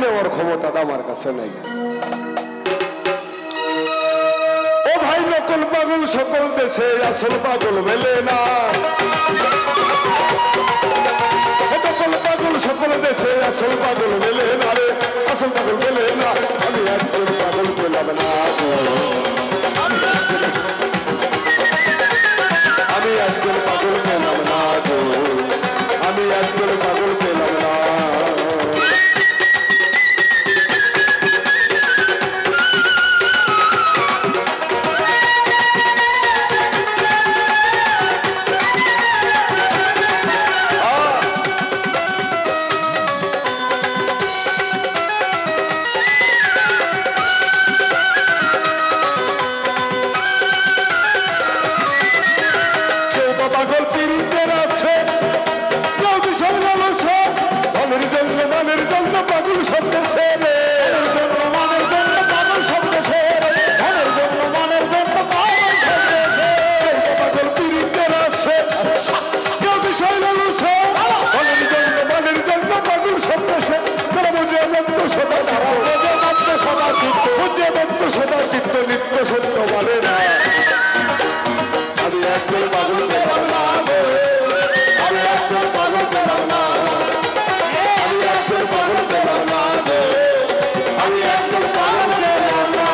নেওয়ার ক্ষমতাটা আমার কাছে নেই। ও ভাই নকল পাগল সকল দেশে আসল পাগল মেলে না, নকল পাগল সকল দেশে আসল পাগল মেলে না রে, আসল পাগল মেলে না। আমি একজন পাগল পেলাম না, আমি একজন পাগল পেলাম না, আমি একজন পাগল পেলাম না। পাগল পীড়িতের আছে কেউ বিশাল লালসা, ধনের জন্য মানের জন্য পাগল শব্দ সেরে, মানের জন্য পাগল শব্দ সেরে, ধনের জন্য মানের জন্য পাগল শব্দ সেরে। পাগল পীড়িতের আছে কেউ বিশাল লালসা, ধনের জন্য মানের জন্য পাগল শব্দ সেরে। তারা বুঝে মন্ত সদা চিত্ত, বুঝে মন্ত সদা চিত্ত, বুঝে মন্ত সদা চিত্ত, নিত্য সত্য মানে না। আমি একজন পাগল পেলাম না, আমি একজন পাগল পেলাম না, আমি একজন পাগল পেলাম না, আমি একজন পাগল পেলাম না।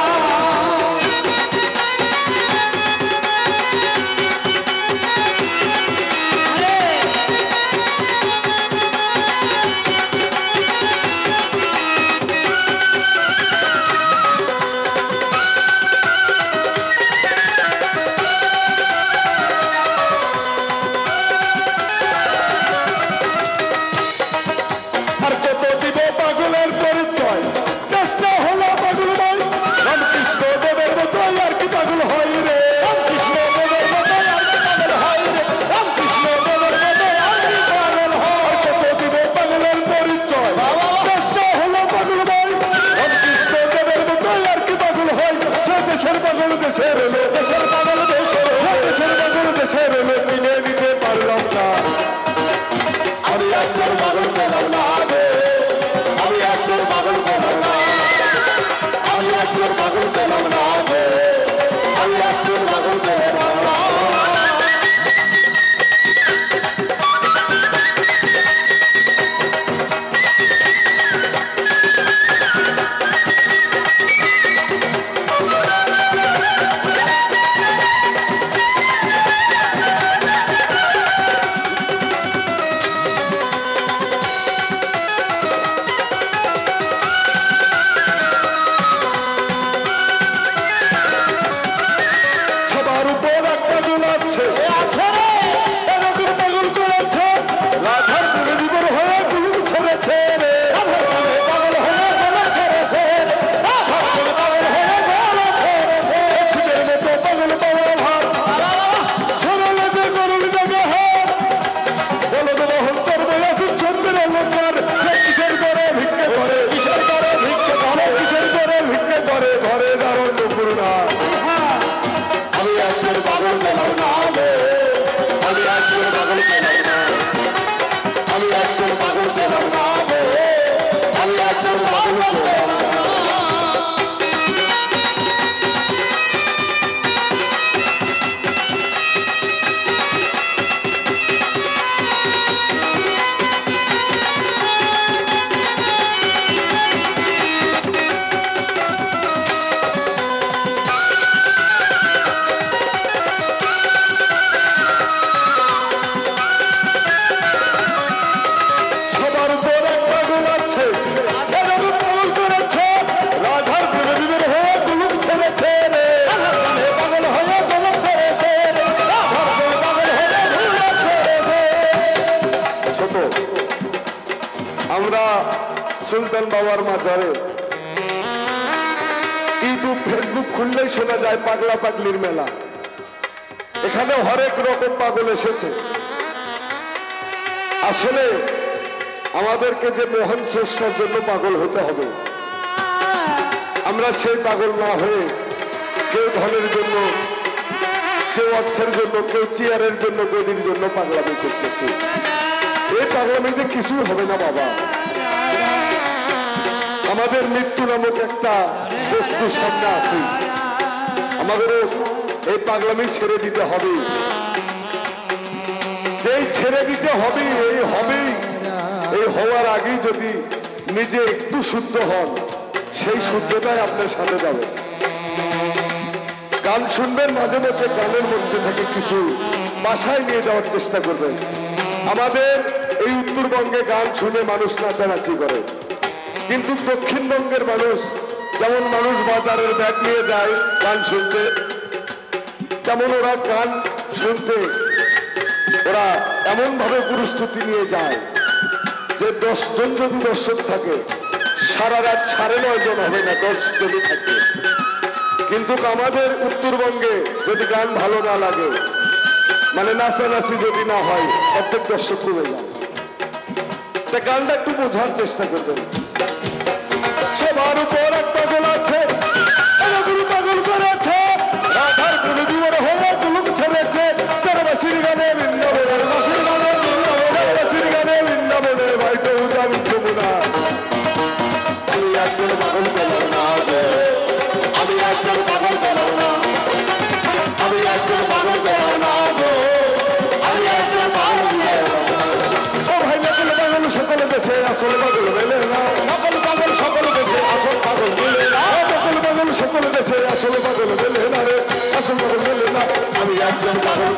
আর কত দিব পাগলের পরিচয়, চেষ্টা হলো পাগল ভাই, রামকৃষ্ণ দেবের মতো আর কি পাগল হয় রে, রামকৃষ্ণ দেবের মতো আর কি পাগল হয় রে, রামকৃষ্ণ দেবের মতো আর কি পাগল হয়। কত দিব পাগলের পরিচয়, চেষ্টা হলো পাগল ভাই, রামকৃষ্ণ দেবের মতো আর কি পাগল হয়। সে দেশের পাগল দেশের এলো, দেশের পাগল দেশের, দেশের পাগল দেশের এলো, কিনে নিতে পারলাম না। আমি একজন পাগল পেলাম না, আমি একজন পাগল পেলাম না, আমি একজন পাগল পেলাম না, আমি একজন পাগল পেলাম না। সবার উপর এক পাগল আছে, এরকম পাগল করেছে, রাধার জীবন হয়ে গুলু ছেড়েছে রে, পাগল হয়ে গেল ছেড়েছে, পাগল হয়ে গেল ছেড়েছে। খুদের মতো পাগল পাওয়া ভার, সরলে যে গরুর জায়গা হয়, বলদ মহন্তর বয়সী চন্দ্রের অলঙ্কার, সে কিসের করে ভিক্ষে করে, কিসের করে ভিক্ষে করে, কিসের করে ভিক্ষে করে, ঘরে দারণ দুপুর না। আমি একজন পাগল পেলাম না, আমি একজন পাগল পেলাম না, আমি একজন পাগল পেলাম না, আমি একজন পাগল পেলাম না। সবার উপর এক পাগল আছে, এরকম পাগল করেছে, রাধার জীবন হয়ে গুলু ছেড়েছে রে, পাগল হয়ে গুলু ছেড়েছে, রাধার পাগল হয়ে গুলু ছেড়েছে। ছোট আমরা সুলতান বাবার মাজারে ইউটিউব ফেসবুক খুললেই শোনা যায় পাগলা পাগলির মেলা। এখানে হরেক রকম পাগল এসেছে। আসলে আমাদেরকে যে মহান স্রষ্টার জন্য পাগল হতে হবে, আমরা সেই পাগল না হয়ে কেউ ধনের জন্য, কেউ অর্থের জন্য, কেউ চেয়ারের জন্য, গদির জন্য পাগলামি করতেছে। এই পাগলামিতে কিছুই হবে না বাবা। আমাদের মৃত্যু নামক একটা বস্তু সামনে আছে, আমাদেরও এই পাগলামি ছেড়ে দিতে হবে। এই ছেড়ে দিতে হবে, এই হবেই। এই হওয়ার আগেই যদি নিজে একটু শুদ্ধ হন, সেই শুদ্ধতাই আপনার সাথে যাবে। গান শুনবেন, মাঝে মধ্যে গানের মধ্যে থেকে কিছু বাসায় নিয়ে যাওয়ার চেষ্টা করবেন। আমাদের এই উত্তরবঙ্গে গান শুনে মানুষ নাচানাচি করে, কিন্তু দক্ষিণবঙ্গের মানুষ, যেমন মানুষ বাজারের ব্যাগ নিয়ে যায় গান শুনতে, তেমন ওরা গান শুনতে ওরা এমন ভাবে প্রস্তুতি নিয়ে যায় যে 10 জন যদি দর্শক থাকে, সারা রাত 9.5 জন হবে না, 10 যদি থাকে। কিন্তু আমাদের উত্তরবঙ্গে যদি গান ভালো না লাগে, মানে নাচানাচি যদি না হয়, প্রত্যেক দর্শক কমে যায়। তা গানটা একটু বোঝার চেষ্টা করবেন। সবার উপর এক পাগল আছে, পাগল করেছে, রাধার কোনো জীবন হয়ে তুলুক ছেড়েছে, চারবাসীর গানে বৃন্দাবনের, বাসীর গানে বৃন্দাবনের, বাসীর গানে বৃন্দাবনের, ভাই তো জানি যমুনা। আমি একজন পাগল পেলাম না, আমি একজন পাগল পেলাম না, আমি একজন পাগল পেলাম না, আমি একজন পাগল পেলাম না। ও ভাই নকল পাগল সকলে দেশে, আসল পাগল মেলে না, নকল পাগল সকল দেশে, আসল পাগল মেলে না, নকল পাগল সকল দেশে, আসল পাগল মেলে না রে, আসল পাগল মেলে না। আমি একজন পাগল